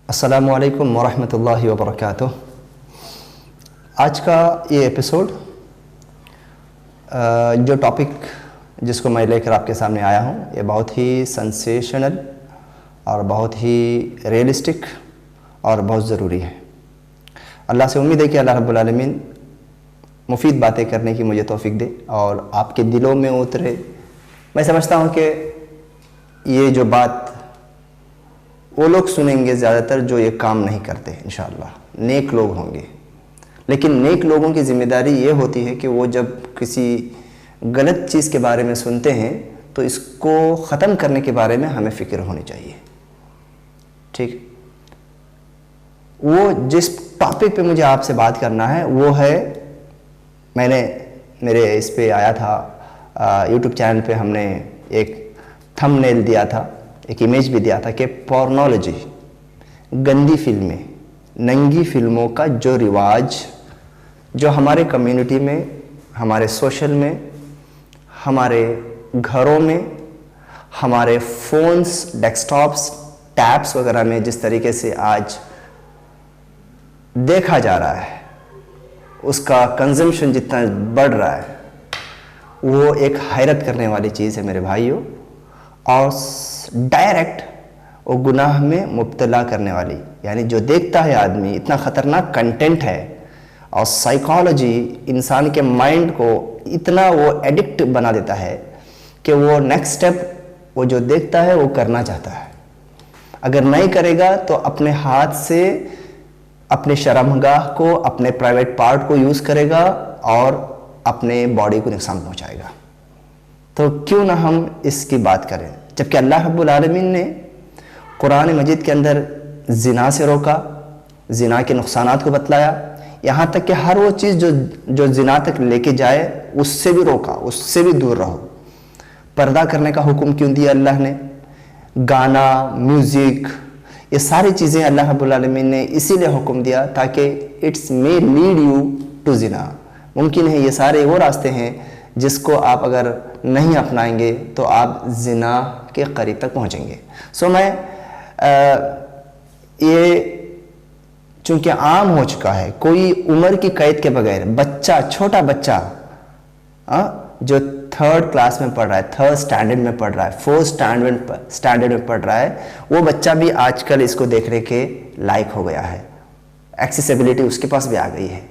अस्सलामु अलैकुम वरहमतुल्लाहि वबरकातुह। आज का ये एपिसोड जो टॉपिक जिसको मैं लेकर आपके सामने आया हूँ, ये बहुत ही सेंसेशनल और बहुत ही रियलिस्टिक और बहुत ज़रूरी है। अल्लाह से उम्मीद है कि अल्लाह रब्बुल आलमीन मुफीद बातें करने की मुझे तौफीक दे और आपके दिलों में उतरे। मैं समझता हूँ कि ये जो बात वो लोग सुनेंगे ज़्यादातर जो ये काम नहीं करते, इंशाअल्लाह नेक लोग होंगे। लेकिन नेक लोगों की ज़िम्मेदारी ये होती है कि वो जब किसी गलत चीज़ के बारे में सुनते हैं तो इसको ख़त्म करने के बारे में हमें फ़िक्र होनी चाहिए। ठीक, वो जिस टॉपिक पे मुझे आपसे बात करना है वो है, मैंने मेरे इस पे आया था यूट्यूब चैनल पे, हमने एक थंबनेल दिया था, एक इमेज भी दिया था कि पोर्नोलॉजी, गंदी फिल्में, नंगी फिल्मों का जो रिवाज जो हमारे कम्युनिटी में, हमारे सोशल में, हमारे घरों में, हमारे फ़ोन्स, डेस्कटॉप्स, टैब्स वगैरह में जिस तरीके से आज देखा जा रहा है, उसका कंजम्पशन जितना बढ़ रहा है, वो एक हैरत करने वाली चीज़ है मेरे भाइयों, और डायरेक्ट वो गुनाह में मुब्तला करने वाली। यानी जो देखता है आदमी, इतना ख़तरनाक कंटेंट है और साइकोलॉजी इंसान के माइंड को इतना वो एडिक्ट बना देता है कि वो नेक्स्ट स्टेप वो जो देखता है वो करना चाहता है। अगर नहीं करेगा तो अपने हाथ से अपने शर्मगाह को, अपने प्राइवेट पार्ट को यूज़ करेगा और अपने बॉडी को नुकसान पहुंचाएगा। तो क्यों ना हम इसकी बात करें, जबकि अल्लाह रब्बुल आलमीन ने कुरान मजीद के अंदर ज़िना से रोका, ज़िना के नुकसानात को बतलाया, यहाँ तक कि हर वो चीज़ जो ज़िना तक लेके जाए उससे भी रोका, उससे भी दूर रहो। पर्दा करने का हुक्म क्यों दिया अल्लाह ने? गाना, म्यूज़िक, ये सारी चीज़ें अल्लाह रब्बुल आलमीन ने इसीलिए हुक्म दिया ताकि it's may lead you to ज़िना। मुमकिन है ये सारे वो रास्ते हैं जिसको आप अगर नहीं अपनाएंगे तो आप ज़िना के करीब तक पहुंचेंगे। सो मैं ये चूँकि आम हो चुका है, कोई उम्र की कैद के बगैर बच्चा, छोटा बच्चा जो 3rd क्लास में पढ़ रहा है, 3rd स्टैंडर्ड में पढ़ रहा है, 4th स्टैंडर्ड में पढ़ रहा है, वो बच्चा भी आजकल इसको देखने के लायक हो गया है। एक्सेसिबिलिटी उसके पास भी आ गई है।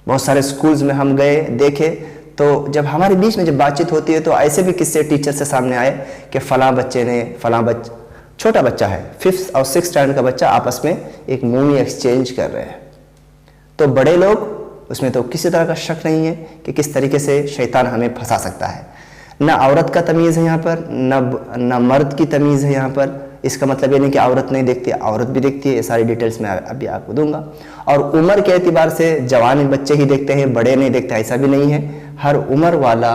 बहुत सारे स्कूल्स में हम गए, देखे, तो जब हमारे बीच में जब बातचीत होती है तो ऐसे भी किस्से टीचर से सामने आए कि फ़लाँ बच्चे ने, छोटा बच्चा है, 5th और 6th स्टैंडर्ड का बच्चा, आपस में एक मूवी एक्सचेंज कर रहे हैं। तो बड़े लोग, उसमें तो किसी तरह का शक नहीं है कि किस तरीके से शैतान हमें फंसा सकता है। ना औरत का तमीज़ है यहाँ पर, ना मर्द की तमीज़ है यहाँ पर। इसका मतलब ये नहीं कि औरत नहीं देखती, औरत भी देखती है। ये सारी डिटेल्स मैं अभी आपको दूंगा। और उम्र के एतबार से जवान बच्चे ही देखते हैं, बड़े नहीं देखते, ऐसा भी नहीं है। हर उम्र वाला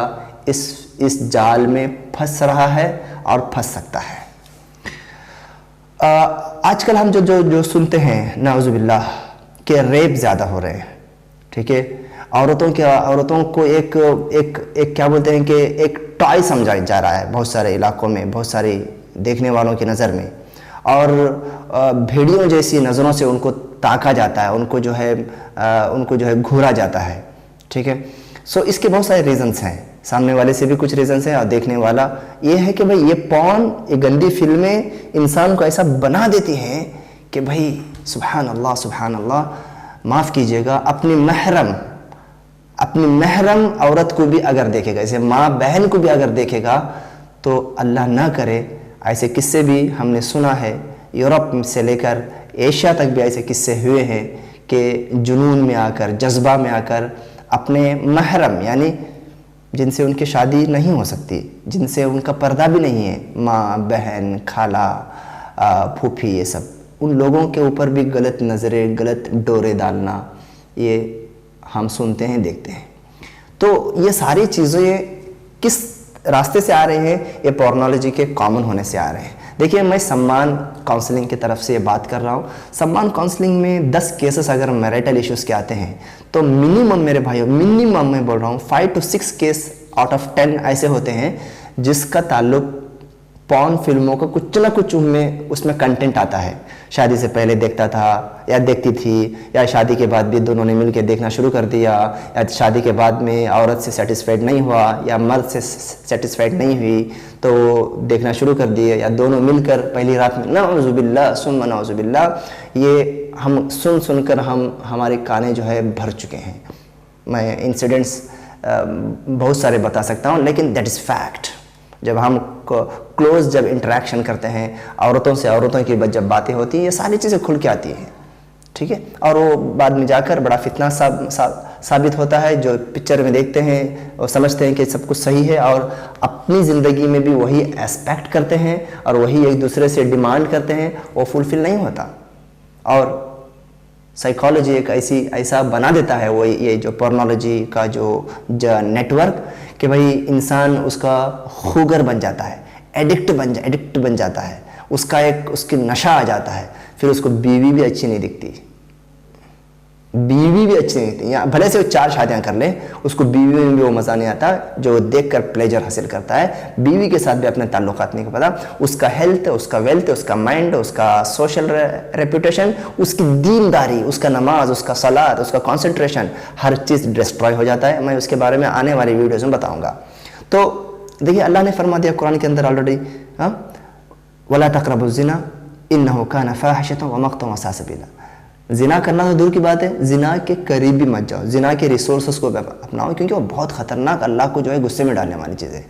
इस जाल में फंस रहा है और फंस सकता है। आजकल हम जो सुनते हैं नाउज़ुबिल्लाह कि रेप ज़्यादा हो रहे हैं, ठीक है, औरतों को एक क्या बोलते हैं कि एक टॉय समझा जा रहा है बहुत सारे इलाकों में, बहुत सारे देखने वालों की नज़र में, और भेड़ियों जैसी नज़रों से उनको ताका जाता है, उनको जो है घूरा जाता है, ठीक है। सो इसके बहुत सारे रीज़न्स हैं, सामने वाले से भी कुछ रीज़न्स हैं और देखने वाला ये है कि भाई ये पॉर्न, ये गंदी फिल्में इंसान को ऐसा बना देती हैं कि भाई सुभान अल्लाह, माफ़ कीजिएगा, अपनी महरम औरत को भी अगर देखेगा, जैसे माँ बहन को भी अगर देखेगा, तो अल्लाह ना करे, ऐसे किस्से भी हमने सुना है। यूरोप से लेकर एशिया तक भी ऐसे किस्से हुए हैं कि जुनून में आकर, जज्बा में आकर अपने महरम, यानी जिनसे उनकी शादी नहीं हो सकती, जिनसे उनका पर्दा भी नहीं है, माँ, बहन, खाला, फूफी, ये सब, उन लोगों के ऊपर भी गलत नज़रें, गलत डोरे डालना, ये हम सुनते हैं, देखते हैं। तो ये सारी चीज़ें किस रास्ते से आ रहे हैं? ये पोर्नोलॉजी के कॉमन होने से आ रहे हैं। देखिए, मैं सम्मान काउंसलिंग की तरफ से ये बात कर रहा हूँ। सम्मान काउंसलिंग में 10 केसेस अगर मैरिटल इश्यूज़ के आते हैं तो मिनिमम, मेरे भाइयों, मिनिमम मैं बोल रहा हूँ 5 to 6 केस आउट ऑफ 10 ऐसे होते हैं जिसका ताल्लुक पॉर्न फिल्मों का कुछ ना कुछ उसमें कंटेंट आता है। शादी से पहले देखता था या देखती थी, या शादी के बाद भी दोनों ने मिलकर देखना शुरू कर दिया, या शादी के बाद में औरत से सेटिस्फाइड नहीं हुआ या मर्द से सेटिस्फाइड नहीं हुई तो देखना शुरू कर दिए, या दोनों मिलकर पहली रात में, नाउज़ुबिल्लाह सुम्मा नाउज़ुबिल्लाह, ये हम सुनकर हमारे काने जो है भर चुके हैं। मैं इंसिडेंट्स बहुत सारे बता सकता हूँ, लेकिन दैट इज़ फैक्ट। जब हम क्लोज जब इंटरेक्शन करते हैं औरतों से, औरतों की जब बातें होती हैं, ये सारी चीज़ें खुल के आती हैं, ठीक है। और वो बाद में जाकर बड़ा फितना साबित होता है। जो पिक्चर में देखते हैं और समझते हैं कि सब कुछ सही है, और अपनी ज़िंदगी में भी वही एक्सपेक्ट करते हैं और वही एक दूसरे से डिमांड करते हैं, वो फुलफिल नहीं होता। और साइकोलॉजी एक ऐसा बना देता है वो, ये जो पोर्नोलॉजी का जो नेटवर्क, कि भाई इंसान उसका खूगर बन जाता है, एडिक्ट बन जाता है, उसकी नशा आ जाता है। फिर उसको बीवी भी अच्छी नहीं दिखती, या भले से वो 4 शादियां कर ले, उसको बीवी में भी वो मज़ा नहीं आता जो देखकर प्लेजर हासिल करता है। बीवी के साथ भी अपने ताल्लुकात नहीं पता, उसका हेल्थ, उसका वेल्थ, उसका माइंड, उसका सोशल रेपुटेशन, उसकी दीनदारी, उसका नमाज, उसका सलात, उसका कंसंट्रेशन, हर चीज़ डिस्ट्रॉय हो जाता है। मैं उसके बारे में आने वाली वीडियोज़ में बताऊँगा। तो देखिए, अल्लाह ने फरमा दिया कुरान के अंदर ऑलरेडी, वला तक़रबुज़्ज़िना इन्नहु काना फ़ाहिशतन व मक़तन व साअ सबीला। जिना करना तो दूर की बात है, जिना के करीब भी मत जाओ, जिना के रिसोर्सेस को अपनाओ, क्योंकि वो बहुत ख़तरनाक, अल्लाह को जो है गुस्से में डालने वाली चीज़ है।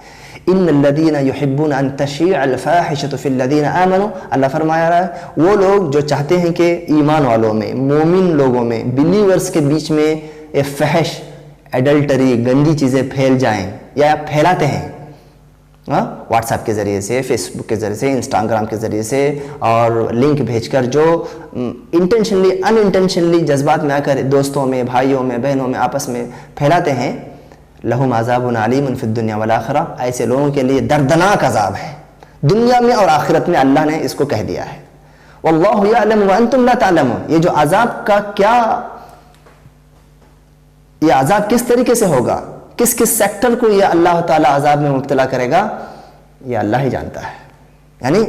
इन्नल्लज़ीना युहिब्बूना अन तशीअल फ़ाहिशतु फ़िल्लज़ीना आमनू, अल्लाह फरमाया रहा है वो लोग जो चाहते हैं कि ईमान वालों में, मोमिन लोगों में, बिलीवर्स के बीच में ये फहश, एडल्टरी, गंदी चीज़ें फैल जाएँ, या फैलाते हैं व्हाट्सएप के ज़रिए से, फेसबुक के ज़रिए से, इंस्टाग्राम के ज़रिए से, और लिंक भेजकर जो इंटेंशनली अनइंटेंशनली जज्बात में आकर दोस्तों में, भाइयों में, बहनों में आपस में फैलाते हैं। लहुम अज़ाबुन अलीमुन फिद दुनिया वल आखिरा, ऐसे लोगों के लिए दर्दनाक अज़ाब है दुनिया में और आखिरत में, अल्लाह ने इसको कह दिया है। वल्लाहु यअलमु व अंतुम ला तअलमून। ये जो अज़ाब का क्या, ये अज़ाब किस तरीके से होगा, किस किस सेक्टर को ये अल्लाह ताला अज़ाब में मुब्तला करेगा, ये अल्लाह ही जानता है। यानी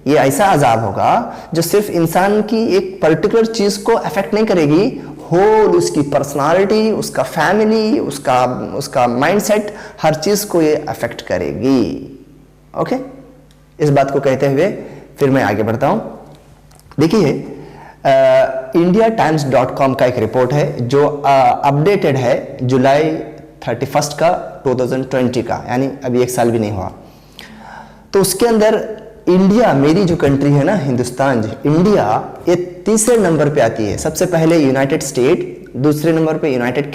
ये ऐसा अज़ाब होगा जो सिर्फ इंसान की एक पर्टिकुलर चीज़ को अफेक्ट नहीं करेगी, होल उसकी पर्सनालिटी, उसका फैमिली, उसका माइंडसेट, हर चीज़ को ये अफेक्ट करेगी। ओके, इस बात को कहते हुए फिर मैं आगे बढ़ता हूँ। देखिए, indiatimes.com का एक रिपोर्ट है जो अपडेटेड है जुलाई 31 का 2020 का, यानी अभी 1 साल भी नहीं हुआ। तो उसके अंदर इंडिया, मेरी जो कंट्री है ना, हिंदुस्तान, इंडिया, ये 3रे नंबर पे आती है। सबसे पहले यूनाइटेड स्टेट, दूसरे नंबर पे यूनाइटेड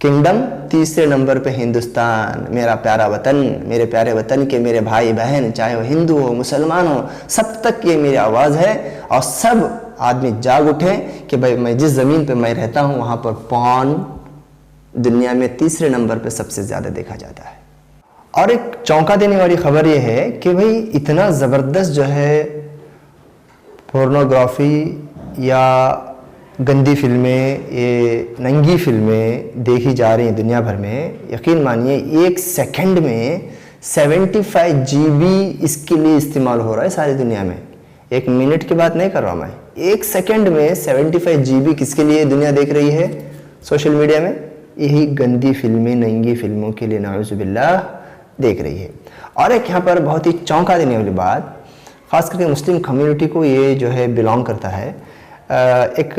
किंगडम, 3रे नंबर पे हिंदुस्तान, मेरा प्यारा वतन। मेरे प्यारे वतन के मेरे भाई बहन, चाहे वो हिंदू हो, मुसलमान हो, सब तक ये मेरी आवाज़ है, और सब आदमी जाग उठे कि भाई मैं जिस ज़मीन पे मैं रहता हूँ वहाँ पर पॉर्न दुनिया में 3रे नंबर पे सबसे ज़्यादा देखा जाता है। और एक चौंका देने वाली खबर ये है कि भाई इतना ज़बरदस्त जो है पोर्नोग्राफी या गंदी फिल्में, ये नंगी फिल्में देखी जा रही हैं दुनिया भर में। यकीन मानिए 1 सेकंड में 75 GB इसके लिए इस्तेमाल हो रहा है सारी दुनिया में। 1 मिनट की बात नहीं कर रहा मैं, 1 सेकंड में 75 GB किसके लिए दुनिया देख रही है सोशल मीडिया में? यही गंदी फिल्में, नंगी फिल्मों के लिए नाउज़ुबिल्लाह देख रही है। और एक यहाँ पर बहुत ही चौंका देने वाली बात, ख़ास करके मुस्लिम कम्युनिटी को ये जो है बिलोंग करता है। एक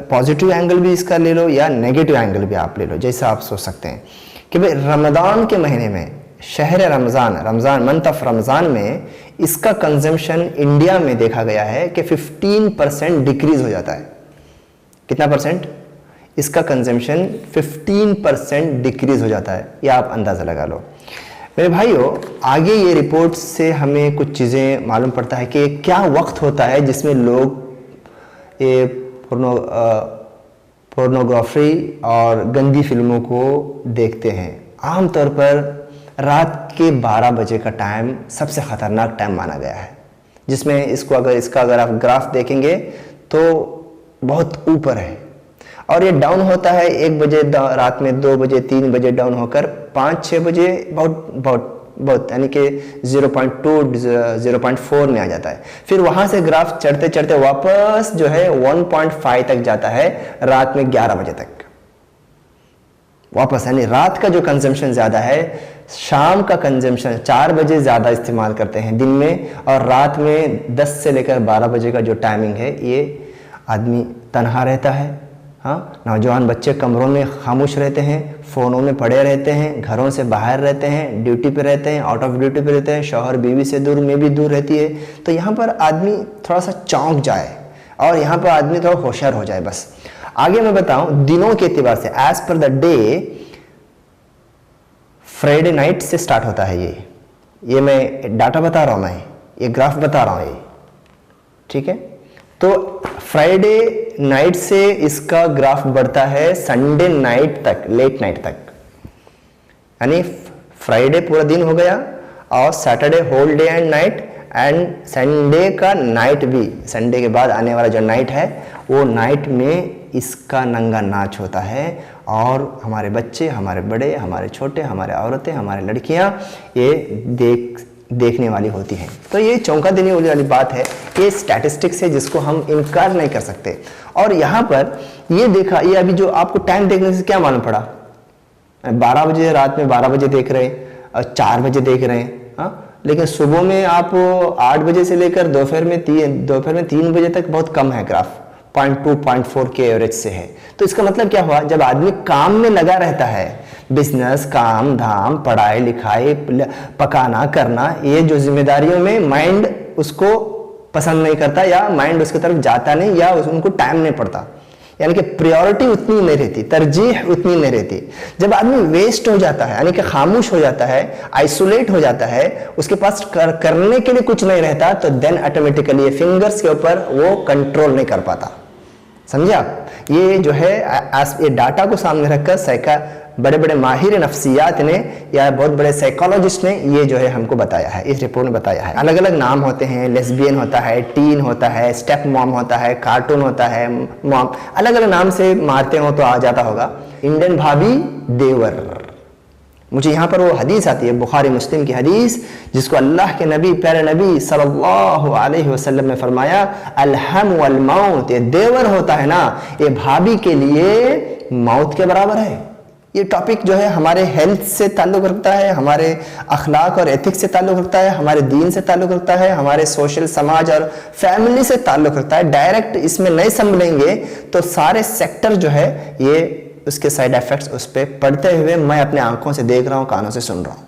पॉजिटिव एंगल भी इसका ले लो या नेगेटिव एंगल भी आप ले लो, जैसा आप सोच सकते हैं कि भाई रमज़ान के महीने में, शहर रमज़ान मंथ ऑफ रमज़ान में इसका कंजम्पशन इंडिया में देखा गया है कि 15% डिक्रीज़ हो जाता है। कितना परसेंट? इसका कंजम्पशन 15% डिक्रीज़ हो जाता है, ये आप अंदाज़ा लगा लो। मेरे भाइयों, आगे ये रिपोर्ट से हमें कुछ चीज़ें मालूम पड़ता है कि क्या वक्त होता है जिसमें लोग ये पोर्नोग्राफी और गंदी फिल्मों को देखते हैं। आमतौर पर रात के 12 बजे का टाइम सबसे ख़तरनाक टाइम माना गया है, जिसमें इसका अगर आप ग्राफ देखेंगे तो बहुत ऊपर है और ये डाउन होता है 1 बजे रात में, 2 बजे, 3 बजे डाउन होकर 5-6 बजे बहुत यानी कि 0.2 0.4 में आ जाता है। फिर वहां से ग्राफ चढ़ते चढ़ते वापस जो है 1.5 तक जाता है रात में 11 बजे तक वापस। यानी रात का जो कंजम्पशन ज़्यादा है, शाम का कंजम्पशन 4 बजे ज़्यादा इस्तेमाल करते हैं दिन में, और रात में 10 से लेकर 12 बजे का जो टाइमिंग है ये आदमी तन्हा रहता है। हाँ, नौजवान बच्चे कमरों में खामोश रहते हैं, फ़ोनों में पड़े रहते हैं, घरों से बाहर रहते हैं, ड्यूटी पे रहते हैं, आउट ऑफ ड्यूटी पे रहते हैं, शौहर बीवी से दूर में भी दूर रहती है। तो यहाँ पर आदमी थोड़ा सा चौंक जाए और यहाँ पर आदमी थोड़ा होशियार हो जाए। बस आगे मैं बताऊं दिनों के एतबार से, as per the day, Friday night से स्टार्ट होता है ये मैं डाटा बता रहा हूं, मैं ये ग्राफ बता रहा हूं ये, ठीक है। तो फ्राइडे नाइट से इसका ग्राफ बढ़ता है संडे नाइट तक, लेट नाइट तक, यानी फ्राइडे पूरा दिन हो गया और Saturday whole day and night, and Sunday का नाइट भी, संडे के बाद आने वाला जो नाइट है वो नाइट में इसका नंगा नाच होता है। और हमारे बच्चे, हमारे बड़े, हमारे छोटे, हमारे औरतें, हमारे लड़कियां ये देखने वाली होती हैं। तो ये चौंका देने वाली बात है, ये स्टैटिस्टिक्स है जिसको हम इनकार नहीं कर सकते। और यहाँ पर ये देखा, ये अभी जो आपको टाइम देखने से क्या मालूम पड़ा, 12 बजे रात में 12 बजे देख रहे हैं और 4 बजे देख रहे हैं, हाँ, लेकिन सुबह में आप 8 बजे से लेकर दोपहर में 3 बजे तक बहुत कम है ग्राफ, 0.2-0.4 के एवरेज से है। तो इसका मतलब क्या हुआ, जब आदमी काम में लगा रहता है, बिजनेस, काम धाम, पढ़ाई लिखाई, पकाना करना, ये जो जिम्मेदारियों में माइंड उसको पसंद नहीं करता या माइंड उसकी तरफ जाता नहीं या उनको टाइम नहीं पड़ता, यानी कि प्रायोरिटी उतनी नहीं रहती, तरजीह उतनी नहीं रहती। जब आदमी वेस्ट हो जाता है, यानी कि खामोश हो जाता है, आइसोलेट हो जाता है, उसके पास करने के लिए कुछ नहीं रहता, तो देन ऑटोमेटिकली ये फिंगर्स के ऊपर वो कंट्रोल नहीं कर पाता। समझे आप? ये जो है ये डाटा को सामने रखकर बड़े बड़े माहिर नफ्सियात ने या बहुत बड़े साइकोलॉजिस्ट ने ये जो है हमको बताया है, इस रिपोर्ट में बताया है। अलग अलग नाम होते हैं, लेस्बियन होता है, टीन होता है, स्टेप मॉम होता है, कार्टून होता है, मॉम, अलग अलग नाम से मारते हो तो आ जाता होगा। इंडियन भाभी देवर, मुझे यहाँ पर वो हदीस आती है, बुखारी मुस्लिम की हदीस, जिसको अल्लाह के नबी, प्यारे नबी सल्लल्लाहु अलैहि वसल्लम ने फरमाया, अलहम वल मौत, ये देवर होता है ना, ये भाभी के लिए मौत के बराबर है। ये टॉपिक जो है हमारे हेल्थ से ताल्लुक़ रखता है, हमारे अखलाक और एथिक्स से ताल्लुक़ रखता है, हमारे दीन से ताल्लुक़ रखता है, हमारे सोशल, समाज और फैमिली से ताल्लुक़ रखता है। डायरेक्ट इसमें नहीं संभलेंगे तो सारे सेक्टर जो है ये उसके साइड इफेक्ट्स उस पर पड़ते हुए मैं अपने आंखों से देख रहा हूँ, कानों से सुन रहा हूँ।